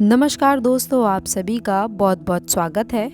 नमस्कार दोस्तों, आप सभी का बहुत बहुत स्वागत है।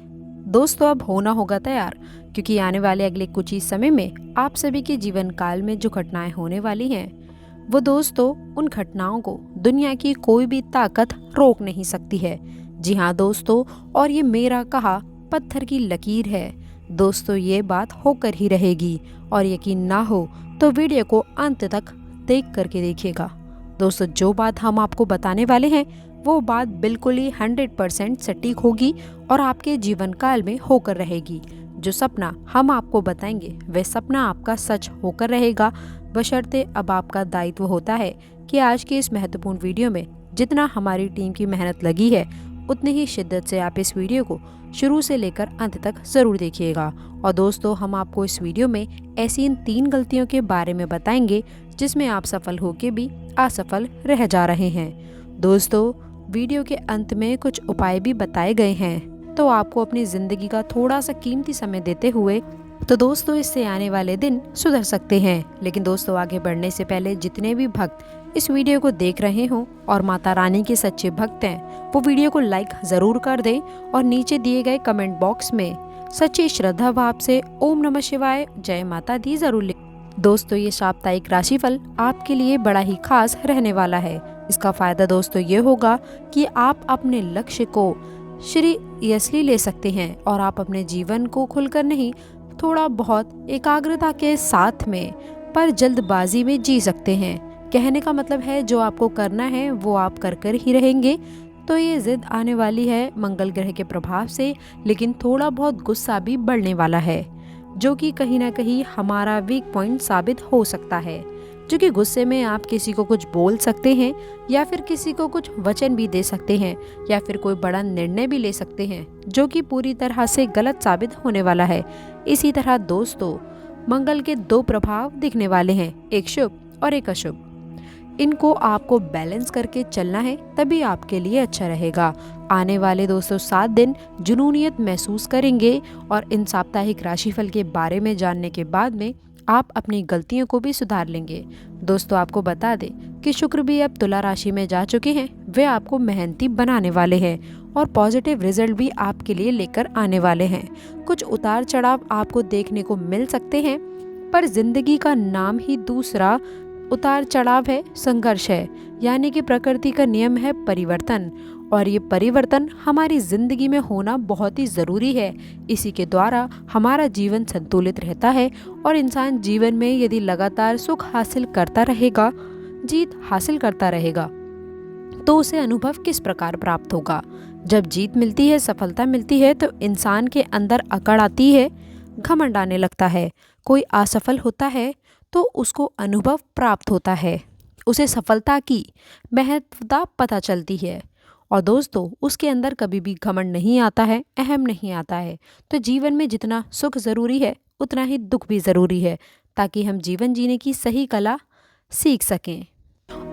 दोस्तों, अब होना होगा तैयार, क्योंकि आने वाले अगले कुछ ही समय में आप सभी के जीवन काल में जो घटनाएं होने वाली हैं, वो दोस्तों उन घटनाओं को दुनिया की कोई भी ताकत रोक नहीं सकती है। जी हाँ दोस्तों, और ये मेरा कहा पत्थर की लकीर है। दोस्तों, ये बात होकर ही रहेगी, और यकीन ना हो तो वीडियो को अंत तक देख करके देखिएगा। दोस्तों, जो बात हम आपको बताने वाले हैं वो बात बिल्कुल ही 100% सटीक होगी और आपके जीवन काल में होकर रहेगी। जो सपना हम आपको बताएंगे वह सपना आपका सच होकर रहेगा, बशर्ते अब आपका दायित्व होता है कि आज के इस महत्वपूर्ण वीडियो में जितना हमारी टीम की मेहनत लगी है उतनी ही शिद्दत से आप इस वीडियो को शुरू से लेकर अंत तक जरूर देखिएगा। और दोस्तों, हम आपको इस वीडियो में ऐसी इन 3 गलतियों के बारे में बताएंगे जिसमें आप सफल होकर भी असफल रह जा रहे हैं। दोस्तों, वीडियो के अंत में कुछ उपाय भी बताए गए हैं, तो आपको अपनी जिंदगी का थोड़ा सा कीमती समय देते हुए तो दोस्तों इससे आने वाले दिन सुधर सकते हैं। लेकिन दोस्तों, आगे बढ़ने से पहले जितने भी भक्त इस वीडियो को देख रहे हों और माता रानी के सच्चे भक्त हैं, वो वीडियो को लाइक जरूर कर दें और नीचे दिए गए कमेंट बॉक्स में सच्ची श्रद्धा भाव से ओम नमः शिवाय जय माता दी जरूर लिखें। दोस्तों, ये साप्ताहिक राशिफल आपके लिए बड़ा ही खास रहने वाला है। इसका फायदा दोस्तों ये होगा कि आप अपने लक्ष्य को सीरियसली ले सकते हैं और आप अपने जीवन को खुलकर नहीं, थोड़ा बहुत एकाग्रता के साथ में पर जल्दबाजी में जी सकते हैं। कहने का मतलब है जो आपको करना है वो आप कर ही रहेंगे। तो ये जिद आने वाली है मंगल ग्रह के प्रभाव से, लेकिन थोड़ा बहुत गुस्सा भी बढ़ने वाला है, जो कि कहीं ना कहीं हमारा वीक पॉइंट साबित हो सकता है। जो कि गुस्से में आप किसी को कुछ बोल सकते हैं या फिर किसी को कुछ वचन भी दे सकते हैं या फिर कोई बड़ा निर्णय भी ले सकते हैं, जो कि पूरी तरह से गलत साबित होने वाला है। इसी तरह दोस्तों, मंगल के 2 प्रभाव दिखने वाले हैं, एक शुभ और एक अशुभ। इनको आपको बैलेंस करके चलना है, तभी आपके लिए अच्छा रहेगा। आने वाले दोस्तों 7 दिन जुनूनियत महसूस करेंगे और इन साप्ताहिक राशिफल के बारे में जानने के बाद में आप अपनी गलतियों को भी सुधार लेंगे। दोस्तों, आपको बता दें कि शुक्र भी अब तुला राशि में जा चुके हैं। वे आपको मेहनती बनाने वाले हैं और पॉजिटिव रिजल्ट भी आपके लिए लेकर आने वाले हैं। कुछ उतार चढ़ाव आपको देखने को मिल सकते हैं, पर जिंदगी का नाम ही दूसरा उतार चढ़ाव है, संघर्ष है। यानी कि प्रकृति का नियम है परिवर्तन, और ये परिवर्तन हमारी जिंदगी में होना बहुत ही ज़रूरी है। इसी के द्वारा हमारा जीवन संतुलित रहता है और इंसान जीवन में यदि लगातार सुख हासिल करता रहेगा, जीत हासिल करता रहेगा, तो उसे अनुभव किस प्रकार प्राप्त होगा। जब जीत मिलती है, सफलता मिलती है, तो इंसान के अंदर अकड़ आती है, घमंड आने लगता है। कोई असफल होता है तो उसको अनुभव प्राप्त होता है, उसे सफलता की महत्वता पता चलती है। और दोस्तों, उसके अंदर कभी भी घमंड नहीं आता है, अहम नहीं आता है। तो जीवन में जितना सुख ज़रूरी है उतना ही दुख भी ज़रूरी है, ताकि हम जीवन जीने की सही कला सीख सकें।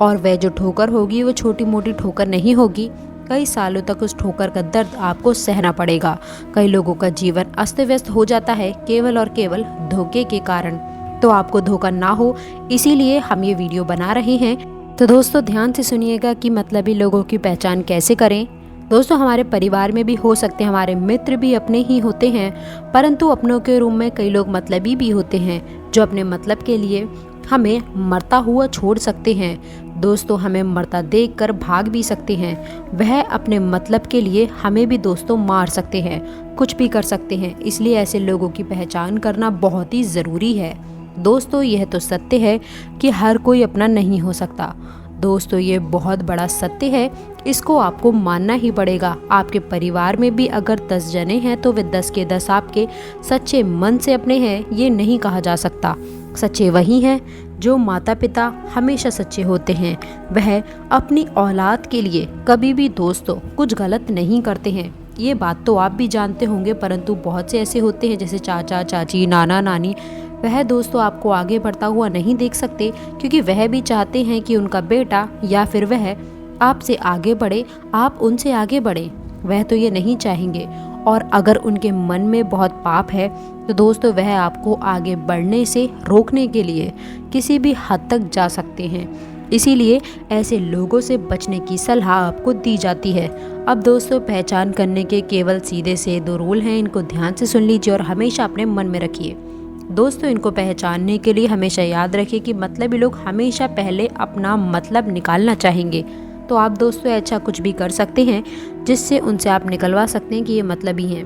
और वह जो ठोकर होगी वो छोटी मोटी ठोकर नहीं होगी। कई सालों तक उस ठोकर का दर्द आपको सहना पड़ेगा। कई लोगों का जीवन अस्त व्यस्त हो जाता है केवल और केवल धोखे के कारण। तो आपको धोखा ना हो, इसीलिए हम ये वीडियो बना रहे हैं। तो दोस्तों, ध्यान से सुनिएगा कि मतलबी लोगों की पहचान कैसे करें। दोस्तों, हमारे परिवार में भी हो सकते हैं, हमारे मित्र भी अपने ही होते हैं, परंतु अपनों के रूम में कई लोग मतलबी भी होते हैं, जो अपने मतलब के लिए हमें मरता हुआ छोड़ सकते हैं। दोस्तों, हमें मरता देखकर भाग भी सकते हैं। वह अपने मतलब के लिए हमें भी दोस्तों मार सकते हैं, कुछ भी कर सकते हैं। इसलिए ऐसे लोगों की पहचान करना बहुत ही ज़रूरी है। दोस्तों, यह तो सत्य है कि हर कोई अपना नहीं हो सकता। दोस्तों, ये बहुत बड़ा सत्य है, इसको आपको मानना ही पड़ेगा। आपके परिवार में भी अगर 10 जने हैं तो वे 10 के 10 आपके सच्चे मन से अपने हैं, ये नहीं कहा जा सकता। सच्चे वही हैं जो माता पिता हमेशा सच्चे होते हैं। वह अपनी औलाद के लिए कभी भी दोस्तों कुछ गलत नहीं करते हैं। ये बात तो आप भी जानते होंगे, परंतु बहुत से ऐसे होते हैं जैसे चाचा चाची, नाना नानी, वह दोस्तों आपको आगे बढ़ता हुआ नहीं देख सकते, क्योंकि वह भी चाहते हैं कि उनका बेटा या फिर वह आपसे आगे बढ़े, आप उनसे आगे बढ़े। वह तो ये नहीं चाहेंगे। और अगर उनके मन में बहुत पाप है तो दोस्तों वह आपको आगे बढ़ने से रोकने के लिए किसी भी हद तक जा सकते हैं। इसीलिए ऐसे लोगों से बचने की सलाह आपको दी जाती है। अब दोस्तों, पहचान करने के केवल सीधे से 2 रूल हैं, इनको ध्यान से सुन लीजिए और हमेशा अपने मन में रखिए। दोस्तों, इनको पहचानने के लिए हमेशा याद रखिए कि मतलबी लोग हमेशा पहले अपना मतलब निकालना चाहेंगे। तो आप दोस्तों ऐसा कुछ भी कर सकते हैं जिससे उनसे आप निकलवा सकते हैं कि ये मतलबी हैं।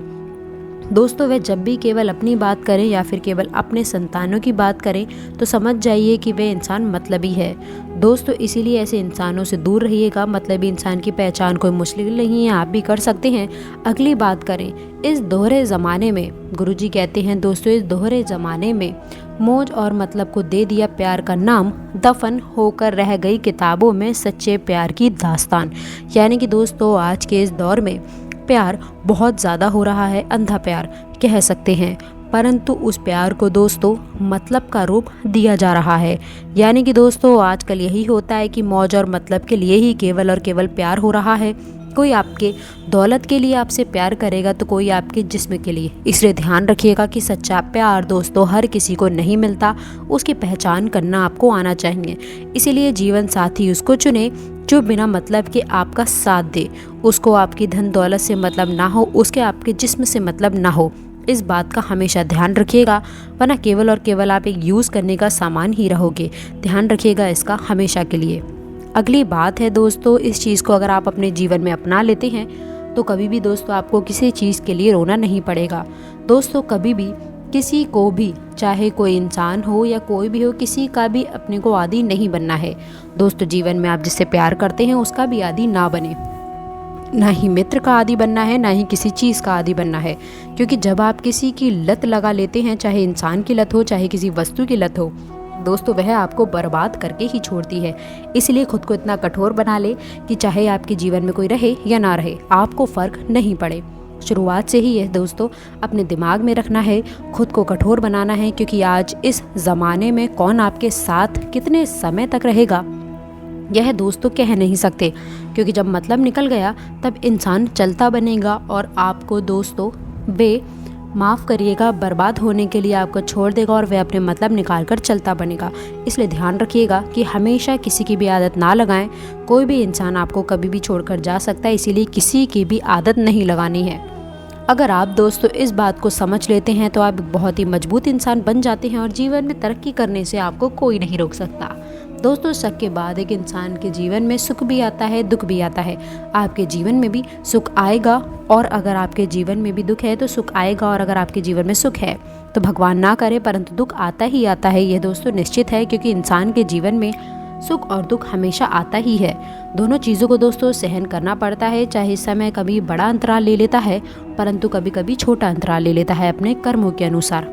दोस्तों, वे जब भी केवल अपनी बात करें या फिर केवल अपने संतानों की बात करें तो समझ जाइए कि वे इंसान मतलबी है। दोस्तों, इसीलिए ऐसे इंसानों से दूर रहिएगा। मतलबी इंसान की पहचान कोई मुश्किल नहीं है, आप भी कर सकते हैं। अगली बात करें, इस दोहरे ज़माने में, गुरुजी कहते हैं दोस्तों, इस दोहरे ज़माने में मौज और मतलब को दे दिया प्यार का नाम, दफन होकर रह गई किताबों में सच्चे प्यार की दास्तान। यानी कि दोस्तों, आज के इस दौर में प्यार बहुत ज़्यादा हो रहा है, अंधा प्यार कह सकते हैं, परंतु उस प्यार को दोस्तों मतलब का रूप दिया जा रहा है। यानी कि दोस्तों, आजकल यही होता है कि मौज और मतलब के लिए ही केवल और केवल प्यार हो रहा है। कोई आपके दौलत के लिए आपसे प्यार करेगा तो कोई आपके जिस्म के लिए। इसलिए ध्यान रखिएगा कि सच्चा प्यार दोस्तों हर किसी को नहीं मिलता, उसकी पहचान करना आपको आना चाहिए। इसीलिए जीवन साथी उसको चुने जो बिना मतलब के आपका साथ दे, उसको आपकी धन दौलत से मतलब ना हो, उसके आपके जिस्म से मतलब ना हो। इस बात का हमेशा ध्यान रखिएगा, वरना केवल और केवल आप एक यूज़ करने का सामान ही रहोगे। ध्यान रखिएगा इसका हमेशा के लिए। अगली बात है दोस्तों, इस चीज़ को अगर आप अपने जीवन में अपना लेते हैं तो कभी भी दोस्तों आपको किसी चीज़ के लिए रोना नहीं पड़ेगा। दोस्तों, कभी भी किसी को भी, चाहे कोई इंसान हो या कोई भी हो, किसी का भी अपने को आदी नहीं बनना है। दोस्तों, जीवन में आप जिससे प्यार करते हैं उसका भी आदी ना बने। ना ही मित्र का आदी बनना है, ना ही किसी चीज़ का आदी बनना है। क्योंकि जब आप किसी की लत लगा लेते हैं, चाहे इंसान की लत हो, चाहे किसी वस्तु की लत हो, दोस्तों वह आपको बर्बाद करके ही छोड़ती है। इसलिए खुद को इतना कठोर बना ले कि चाहे आपके जीवन में कोई रहे या ना रहे, आपको फ़र्क नहीं पड़े। शुरुआत से ही यह दोस्तों अपने दिमाग में रखना है, खुद को कठोर बनाना है, क्योंकि आज इस ज़माने में कौन आपके साथ कितने समय तक रहेगा यह दोस्तों कह नहीं सकते। क्योंकि जब मतलब निकल गया तब इंसान चलता बनेगा और आपको दोस्तों माफ़ करिएगा, बर्बाद होने के लिए आपको छोड़ देगा और वह अपने मतलब निकाल कर चलता बनेगा। इसलिए ध्यान रखिएगा कि हमेशा किसी की भी आदत ना लगाएं। कोई भी इंसान आपको कभी भी छोड़कर जा सकता है, इसीलिए किसी की भी आदत नहीं लगानी है। अगर आप दोस्तों इस बात को समझ लेते हैं तो आप बहुत ही मजबूत इंसान बन जाते हैं और जीवन में तरक्की करने से आपको कोई नहीं रोक सकता। दोस्तों, शक के बाद एक इंसान के जीवन में सुख भी आता है, दुख भी आता है। आपके जीवन में भी सुख आएगा और अगर आपके जीवन में भी दुख है तो सुख आएगा, और अगर आपके जीवन में सुख है तो भगवान ना करे परंतु दुख आता ही आता है। यह दोस्तों निश्चित है, क्योंकि इंसान के जीवन में सुख और दुख हमेशा आता ही है। दोनों चीज़ों को दोस्तों सहन करना पड़ता है। चाहे समय कभी बड़ा अंतराल ले लेता है, परंतु कभी कभी छोटा अंतराल ले लेता है अपने कर्मों के अनुसार।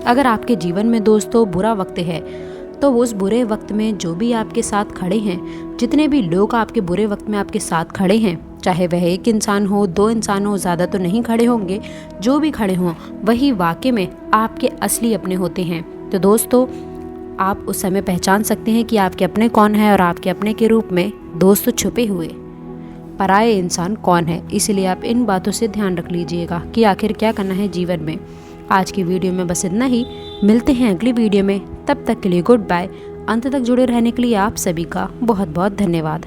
अगर आपके जीवन में दोस्तों बुरा वक्त है तो उस बुरे वक्त में जो भी आपके साथ खड़े हैं, जितने भी लोग आपके बुरे वक्त में आपके साथ खड़े हैं, चाहे वह एक इंसान हो, 2 इंसान हो, ज़्यादा तो नहीं खड़े होंगे, जो भी खड़े हों वही वाकई में आपके असली अपने होते हैं। तो दोस्तों, आप उस समय पहचान सकते हैं कि आपके अपने कौन है और आपके अपने के रूप में दोस्तों छुपे हुए पराये इंसान कौन है। इसलिए आप इन बातों से ध्यान रख लीजिएगा कि आखिर क्या करना है जीवन में। आज की वीडियो में बस इतना ही, मिलते हैं अगली वीडियो में। तब तक के लिए गुड बाय। अंत तक जुड़े रहने के लिए आप सभी का बहुत बहुत धन्यवाद।